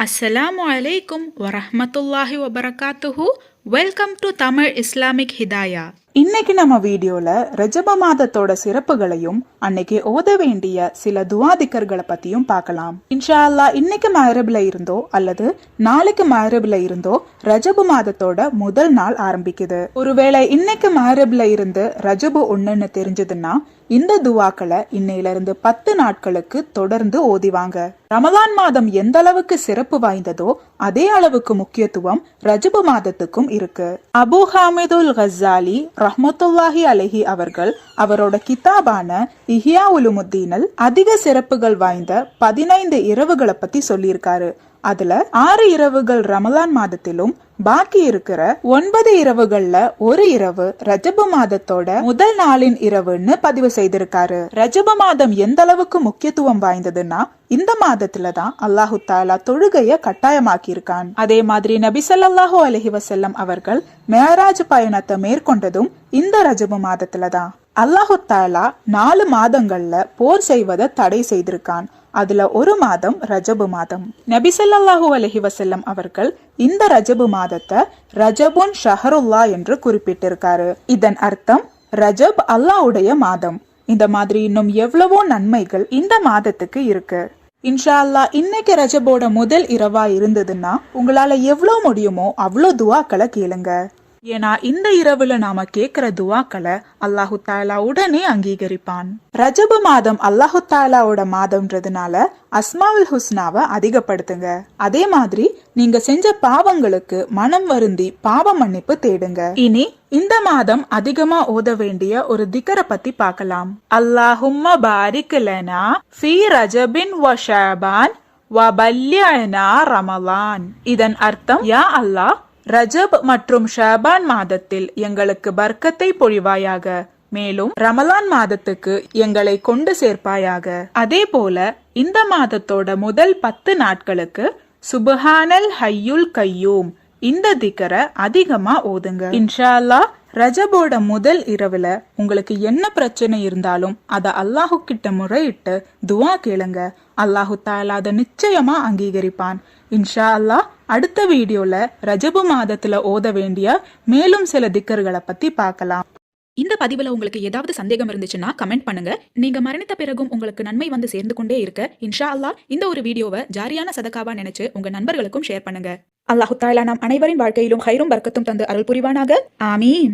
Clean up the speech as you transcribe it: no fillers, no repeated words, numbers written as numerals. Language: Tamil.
அஸ்ஸலாமு அலைக்கும் வரஹ்மத்துல்லாஹி வபரகாத்துஹு. Welcome to Tamil Islamic Hidaya. இன்னைக்கு நம்ம வீடியோல ரஜப மாதத்தோட சிறப்புகளையும் அன்னைக்கு ஓத வேண்டிய சில துவாதிக்கர்களை பத்தியும் பார்க்கலாம். இன்ஷா அல்லாஹ் இன்னைக்கு மஹரிப்ல இருந்தோ அல்லது நாளைக்கு மஹரிப்ல இருந்தோ ரஜபு மாதத்தோட முதல் நாள் ஆரம்பிக்குது. ஒருவேளை இன்னைக்கு மஹரிப்ல இருந்து ரஜபு ஒண்ணுன்னு தெரிஞ்சதுன்னா இந்த துவாக்களை இன்னையில இருந்து 10 நாட்களுக்கு தொடர்ந்து ஓதிவாங்க. ரமலான் மாதம் எந்த அளவுக்கு சிறப்பு வாய்ந்ததோ அதே அளவுக்கு முக்கியத்துவம் ரஜபு மாதத்துக்கும் இருக்கு. அபு ஹாமிதுல் கஸாலி ரஹ்மத்துல்லாஹி அலைஹி அவர்கள் அவரோட கிதாபான இஹ்யா உலுமுத்தீனில் அதிக சிறப்புகள் வாய்ந்த 15 இரவுகளை பத்தி சொல்லியிருக்காரு. அதுல 6 இரவுகள் ரமலான் மாதத்திலும் பாக்கி இருக்கிற 9 இரவுகள்ல ஒரு இரவு ரஜப மாதத்தோட முதல் நாளின் இரவுன்னு பதிவு செய்திருக்காரு. ரஜப மாதம் எந்த அளவுக்கு முக்கியத்துவம் வாய்ந்ததுன்னா இந்த மாதத்துலதான் அல்லாஹு தாலா தொழுகைய கட்டாயமாக்கி இருக்கான். அதே மாதிரி நபி ஸல்லல்லாஹு அலைஹி வஸல்லம் அவர்கள் மேராஜ் பயணத்தை மேற்கொண்டதும் இந்த ரஜப மாதத்துலதான். அல்லாஹு தாலா 4 மாதங்கள்ல போர் செய்வதை தடை செய்திருக்கான். அதுல ஒரு மாதம் ரஜபு மாதம். நபி ஸல்லல்லாஹு அலைஹி வஸல்லம் அவர்கள் இந்த ரஜபு மாதத்தை ரஜபுன் ஷஹருல்லா என்று குறிப்பிட்டிருக்காரு. இதன் அர்த்தம் ரஜப் அல்லாஹ்வுடைய மாதம். இந்த மாதிரி இன்னும் எவ்வளவோ நன்மைகள் இந்த மாதத்துக்கு இருக்கு. இன்ஷா அல்லாஹ் இன்னைக்கு ரஜபோட முதல் இரவா இருந்ததுன்னா உங்களால எவ்வளவு முடியுமோ அவ்வளோ துவாக்களை கேளுங்க. ஏன்னா இந்த இரவுல நாம கேக்குற துவாக்களை அல்லாஹு தாலா உடனே அங்கீகரிப்பான். ரஜபு மாதம் அல்லாஹு தாலாவோட மாதம்ன்றதுனால அஸ்மாவுல் ஹுஸ்னாவை அதிகப்படுத்துங்க. அதே மாதிரி நீங்க செஞ்ச பாவங்களுக்கு மனம் வருந்தி பாவ மன்னிப்பு தேடுங்க. இனி இந்த மாதம் அதிகமா ஓத வேண்டிய ஒரு திக்கரை பத்தி பார்க்கலாம். அல்லாஹும்ம பாரிக் லனா ஃபீ ரஜபின் வ ஷஅபான் வ பல்லிஅனா ரமலான். இதன் அர்த்தம், யா அல்லாஹ், ரஜப் மற்றும் ஷஅபான் மாதத்தில் எங்களுக்கு பர்க்கத்தை பொழிவாயாக, மேலும் ரமலான் மாதத்துக்கு எங்களை கொண்டு சேர்ப்பாயாக. அதே போல இந்த மாதத்தோட முதல் 10 நாட்களுக்கு சுப்ஹானல் ஹய்யுல் கய்யூம் இந்த திக்கரை அதிகமா ஓதுங்க. இன்ஷா அல்லாஹ் ரஜபோட முதல் இரவுல உங்களுக்கு என்ன பிரச்சனை இருந்தாலும் அத அல்லாஹு கிட்ட முறையிட்டு துவா கேளுங்க. அல்லாஹு தாலா அதை நிச்சயமா அங்கீகரிப்பான். இன்ஷா அல்லாஹ் அடுத்த வீடியோல ரஜபு மாதத்துல ஓத வேண்டிய மேலும் சில திக்கர்களை பத்தி பார்க்கலாம். இந்த பதிவுல உங்களுக்கு ஏதாவது சந்தேகம் இருந்துச்சுன்னா கமெண்ட் பண்ணுங்க. நீங்க மரணித்த பிறகும் உங்களுக்கு நன்மை வந்து சேர்ந்து கொண்டே இருக்க இன்ஷா அல்லாஹ் இந்த ஒரு வீடியோவை ஜாரியான சதகாவா நினைச்சு உங்க நண்பர்களுக்கும் ஷேர் பண்ணுங்க. அல்லாஹு தாலா நம் அனைவரின் வாழ்க்கையிலும் ஹைரும் பர்க்கத்தும் தந்து அருள் புரிவானாக. ஆமீன்.